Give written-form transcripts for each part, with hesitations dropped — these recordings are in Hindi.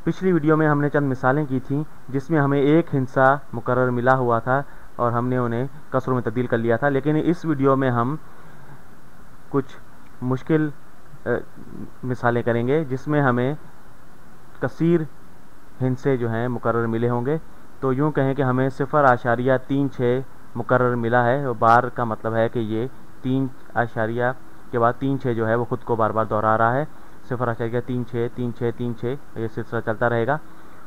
पिछली वीडियो में हमने चंद मिसालें की थी जिसमें हमें एक हिंसा मुकर्रर मिला हुआ था और हमने उन्हें कसरों में तब्दील कर लिया था। लेकिन इस वीडियो में हम कुछ मुश्किल मिसालें करेंगे जिसमें हमें कसीर हिंसे जो हैं मुकर्रर मिले होंगे। तो यूँ कहें कि हमें 0.36 मुकर्रर मिला है। और बार का मतलब है कि ये 3 आशारिया के बाद 3 6 जो है वो ख़ुद को बार बार दोहरा रहा है। 0.36 3 6 3 6 ये सिलसिला चलता रहेगा।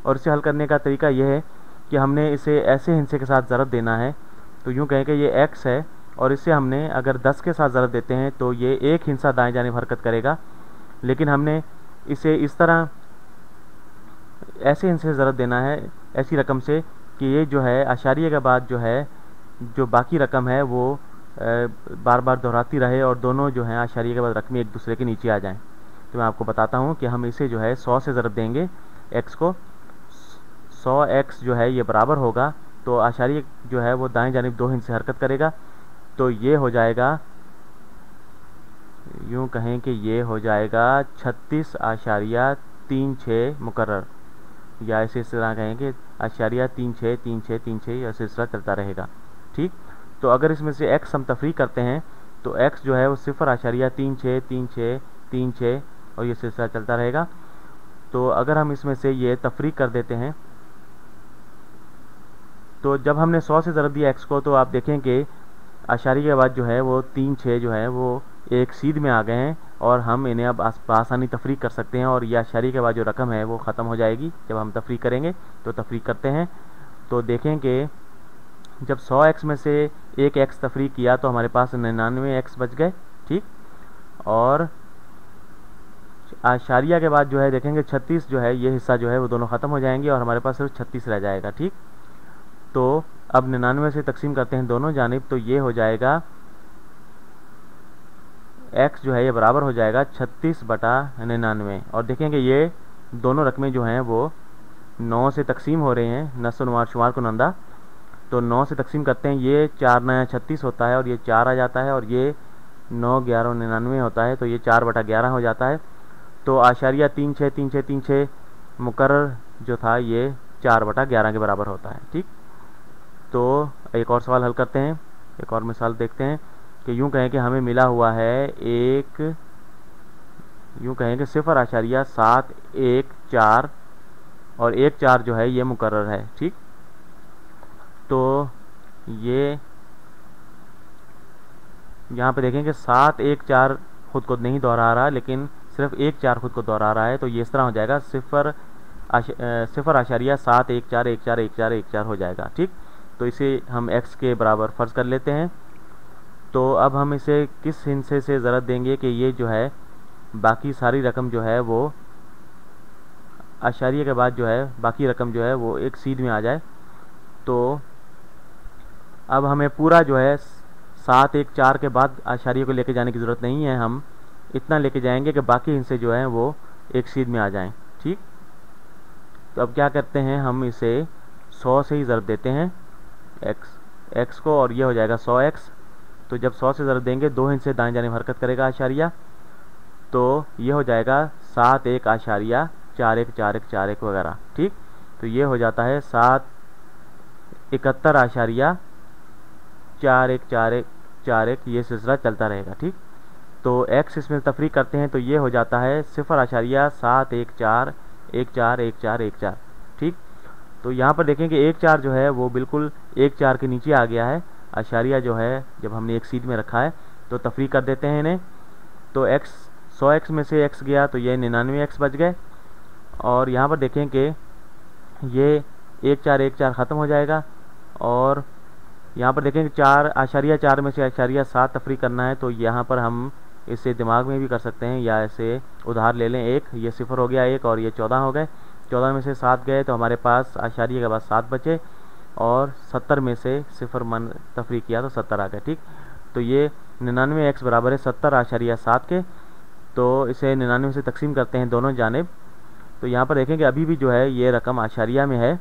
और इसे हल करने का तरीका यह है कि हमने इसे ऐसे हिंसे के साथ ज़रब देना है। तो यूँ कहें कि ये x है और इसे हमने अगर 10 के साथ ज़रब देते हैं तो ये एक हिंसा दाएं जानिब हरकत करेगा। लेकिन हमने इसे इस तरह ऐसे हिंसे से ज़रब देना है, ऐसी रकम से कि ये जो है आशारिया के बाद जो है जो बाकी रकम है वो बार बार दोहराती रहे और दोनों जो हैं आशारिया के बाद रकमें एक दूसरे के नीचे आ जाएं। तो मैं आपको बताता हूँ कि हम इसे जो है 100 से ज़रब देंगे x को। 100x जो है ये बराबर होगा, तो आशारिया जो है वो दाएं जानिब 2 हिंसे हरकत करेगा। तो ये हो जाएगा, यूँ कहें कि ये हो जाएगा 36.36 मुकर्रर, या इसे इस तरह कहें कि आशारिया 3 6 3 6 3 6 यह सिलसिला चलता रहेगा। ठीक, तो अगर इसमें से x हम तफरीक करते हैं तो x जो है वो 0.36 3 6 3 6 और ये सिलसिला चलता रहेगा। तो अगर हम इसमें से ये तफरीक कर देते हैं तो जब हमने 100 से ज़रब दिया x को तो आप देखें कि आशारिया के बाद जो है वो 3 6 जो है वो एक सीध में आ गए हैं और हम इन्हें अब आसानी तफरीक कर सकते हैं और यह आशारिया के बाद जो रकम है वो ख़त्म हो जाएगी जब हम तफरीक करेंगे। तो तफरीक करते हैं तो देखें कि जब 100x में से एक x तफरीक किया तो हमारे पास 99x बच गए। ठीक, और आशारिया के बाद जो है देखेंगे 36 जो है ये हिस्सा जो है वो दोनों ख़त्म हो जाएंगे और हमारे पास सिर्फ 36 रह जाएगा। ठीक, तो अब 99 से तकसीम करते हैं दोनों जानिब, तो ये हो जाएगा x जो है ये बराबर हो जाएगा 36/99। और देखेंगे ये दोनों रकमें जो हैं वो 9 से तकसीम हो रहे हैं, नस्व नुमार शुमार कुनंदा। तो 9 से तकसीम करते हैं, ये 4 9 36 होता है और ये 4 आ जाता है और ये 9 11 99 होता है, तो ये 4/11 हो जाता है। तो आशारिया 3 6 3 6 3 6 मुकर्रर जो था ये 4/11 के बराबर होता है। ठीक, तो एक और सवाल हल करते हैं, एक और मिसाल देखते हैं कि यूँ कहें कि हमें मिला हुआ है यूँ कहें कि 0.714 और 1 4 जो है ये मुकर्रर है। ठीक, तो ये यहाँ पे देखें कि 7 1 4 खुद को नहीं दोहरा रहा लेकिन सिर्फ 1 4 खुद को दोहरा रहा है। तो ये इस तरह हो जाएगा 0.714 1 4 1 4 1 4 1 4 हो जाएगा। ठीक, तो इसे हम x के बराबर फ़र्ज़ कर लेते हैं। तो अब हम इसे किस हिंसे से ज़रब देंगे कि ये जो है बाकी सारी रकम जो है वो आशारिया के बाद जो है बाकी रकम जो है वो एक सीध में आ जाए। तो अब हमें पूरा जो है 7 1 4 के बाद आशारिया को लेके जाने की ज़रूरत नहीं है, हम इतना लेके जाएंगे कि बाकी हिस्से जो हैं वो एक सीध में आ जाएं। ठीक, तो अब क्या करते हैं, हम इसे 100 से ही ज़रब देते हैं x को और ये हो जाएगा 100x। तो जब 100 से ज़रब देंगे 2 हिस्से दाएं जानिब हरकत करेगा आशारिया, तो ये हो जाएगा 7 1 आशारिया 4 1 4 1 4 1 वगैरह। ठीक, तो ये हो जाता है 7 71 आशारिया 4 1 4 1 4 1, ये सिलसिला चलता रहेगा। ठीक, तो x इसमें तफरीक करते हैं तो ये हो जाता है 0.7 1 4 1 4 1 4 1 4। ठीक, तो यहाँ पर देखें कि 1 4 जो है वो बिल्कुल 1 4 के नीचे आ गया है। आशारिया जो है जब हमने एक सीध में रखा है तो तफरीक कर देते हैं इन्हें, तो x 100x में से x गया तो ये 99x बच गए। और यहाँ पर देखें कि ये 1 4 1 4 ख़त्म हो जाएगा और यहाँ पर देखें कि 4.4 में से 8.7 तफरीक करना है, तो यहाँ पर हम इसे दिमाग में भी कर सकते हैं या इसे उधार ले लें। एक ये 0 हो गया, 1 और ये 14 हो गए। 14 में से 7 गए तो हमारे पास आशारिया के बाद 7 बचे और 70 में से 0 मन तफरीक किया तो 70 आ गए। ठीक, तो ये 99x बराबर है 70.7 के। तो इसे 99 से तकसीम करते हैं दोनों जानिब, तो यहाँ पर देखें कि अभी भी जो है ये रकम आशारिया में है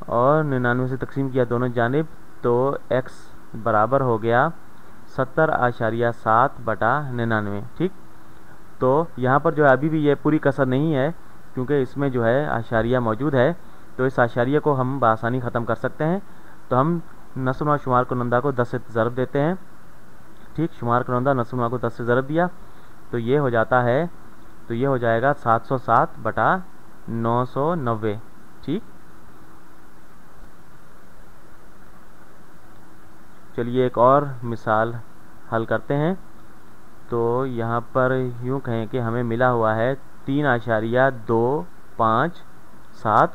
और 99 से तकसीम किया दोनों जानिब, तो x बराबर हो गया 70.7/99। ठीक, तो यहाँ पर जो है अभी भी ये पूरी कसर नहीं है क्योंकि इसमें जो है आशारिया मौजूद है, तो इस आशारिया को हम बआसानी ख़त्म कर सकते हैं। तो हम नस्ल शुमार कुनंदा को 10 से ज़रब देते हैं। ठीक, शुमार कुनंदा नस्ल को 10 से ज़रब दिया तो ये हो जाता है, तो ये हो जाएगा 707 बटा 990। ठीक, चलिए एक और मिसाल हल करते हैं। तो यहाँ पर यूँ कहें कि हमें मिला हुआ है 3.257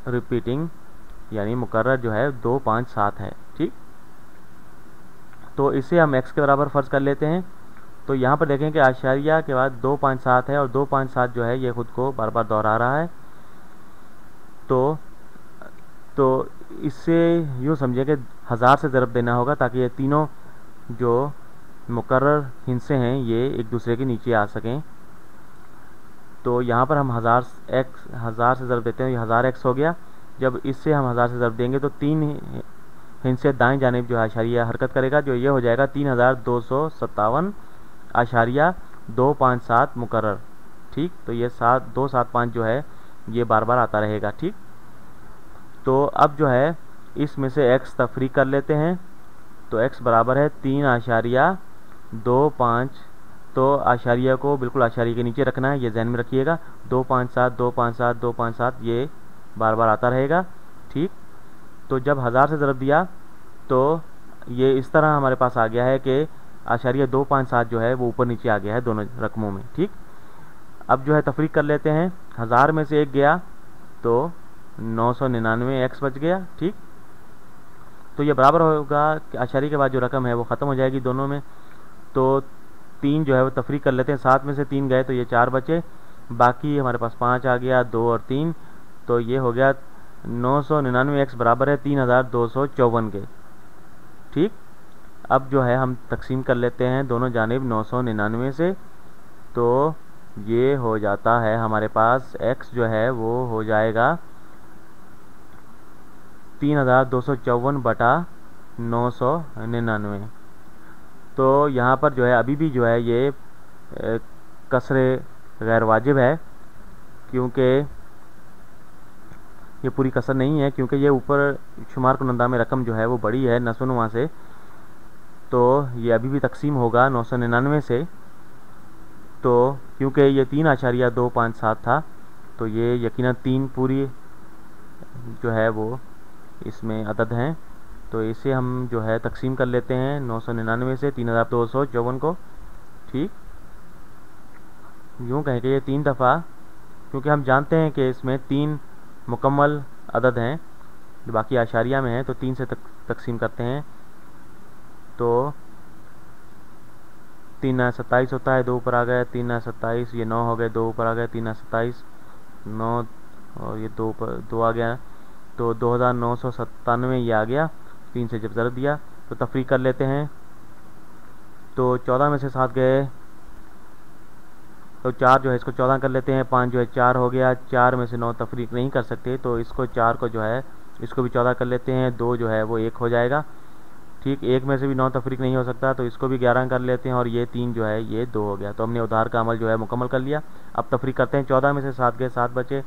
रिपीटिंग, यानी मुकर्रर जो है 257 है। ठीक, तो इसे हम x के बराबर फ़र्ज़ कर लेते हैं। तो यहाँ पर देखें कि आशारिया के बाद 257 है और 257 जो है ये ख़ुद को बार बार दोहरा रहा है। तो इससे यूँ समझें कि 1000 से ज़रब देना होगा ताकि ये तीनों जो मुकर्रर हिस्से हैं ये एक दूसरे के नीचे आ सकें। तो यहाँ पर हम 1000 से ज़रब देते हैं, ये 1000x हो गया। जब इससे हम 1000 से ज़रब देंगे तो तीन हिस्से दाएं जानिब जो है आशारिया हरकत करेगा, जो ये हो जाएगा 3257.257 मुकर्रर। ठीक, तो ये 275 जो है ये बार बार आता रहेगा। ठीक, तो अब जो है इसमें से x तफरीक कर लेते हैं। तो x बराबर है 3.25। तो आशारिया को बिल्कुल आशारिया के नीचे रखना है, ये ध्यान में रखिएगा। 257 257 257 ये बार बार आता रहेगा। ठीक, तो जब 1000 से ज़रब दिया तो ये इस तरह हमारे पास आ गया है कि आशारिया 257 जो है वो ऊपर नीचे आ गया है दोनों रकमों में। ठीक, अब जो है तफरीक कर लेते हैं। 1000 में से एक गया तो 999x बच गया। ठीक, तो ये बराबर होगा कि आशारिया के बाद जो रकम है वो ख़त्म हो जाएगी दोनों में। तो 3 जो है वो तफरीक कर लेते हैं। 7 में से 3 गए तो ये 4 बचे, बाकी हमारे पास 5 आ गया, 2 और 3, तो ये हो गया 999x बराबर है 3254 के। ठीक, अब जो है हम तकसीम कर लेते हैं दोनों जानिब 999 से, तो ये हो जाता है हमारे पास x जो है वो हो जाएगा 3254 बटा 999। तो यहाँ पर जो है अभी भी जो है ये कसरे गैर वाजिब है, क्योंकि ये पूरी कसर नहीं है, क्योंकि ये ऊपर शुमार कुनंदा में रकम जो है वो बड़ी है नस्नुमा से, तो ये अभी भी तकसीम होगा 999 से। तो क्योंकि ये 3.257 था तो ये यकीनन 3 पूरी जो है वो इसमें अदद हैं। तो इसे हम जो है तकसीम कर लेते हैं 999 से 3254 को। ठीक, यूँ कहें कि ये 3 दफ़ा, क्योंकि हम जानते हैं कि इसमें 3 मुकम्मल अदद हैं जो बाकी आशारिया में हैं, तो 3 से तकसीम करते हैं। तो 3×27 होता है, 2 ऊपर आ गए, 3×27 ये 9 हो गए, 2 ऊपर आ गए, 3×27 9 और ये 2 ऊपर 2 आ गया, तो 2997 ये आ गया। 3 से जब ज़रब दिया तो तफरीक कर लेते हैं। तो 14 में से 7 गए तो 4 जो है इसको 14 कर लेते हैं, 5 जो है 4 हो गया, 4 में से 9 तफरीक नहीं कर सकते तो इसको 4 को जो है इसको भी 14 कर लेते हैं, 2 जो है वो 1 हो जाएगा। ठीक, 1 में से भी 9 तफरीक नहीं हो सकता तो इसको भी 11 कर लेते हैं और ये 3 जो है ये 2 हो गया। तो हमने उधार का अमल जो है मुकम्मल कर लिया। अब तफरीक करते हैं। 14 में से 7 गए 7 बचे,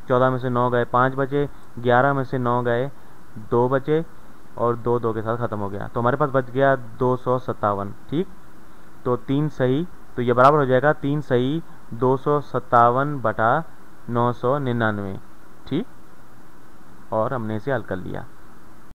14 में से 9 गए 5 बचे, 11 में से 9 गए 2 बचे और 2 2 के साथ ख़त्म हो गया। तो हमारे पास बच गया 257। ठीक, तो 3 सही, तो ये बराबर हो जाएगा 3 सही 257 बटा 999। ठीक, और हमने इसे हल कर लिया।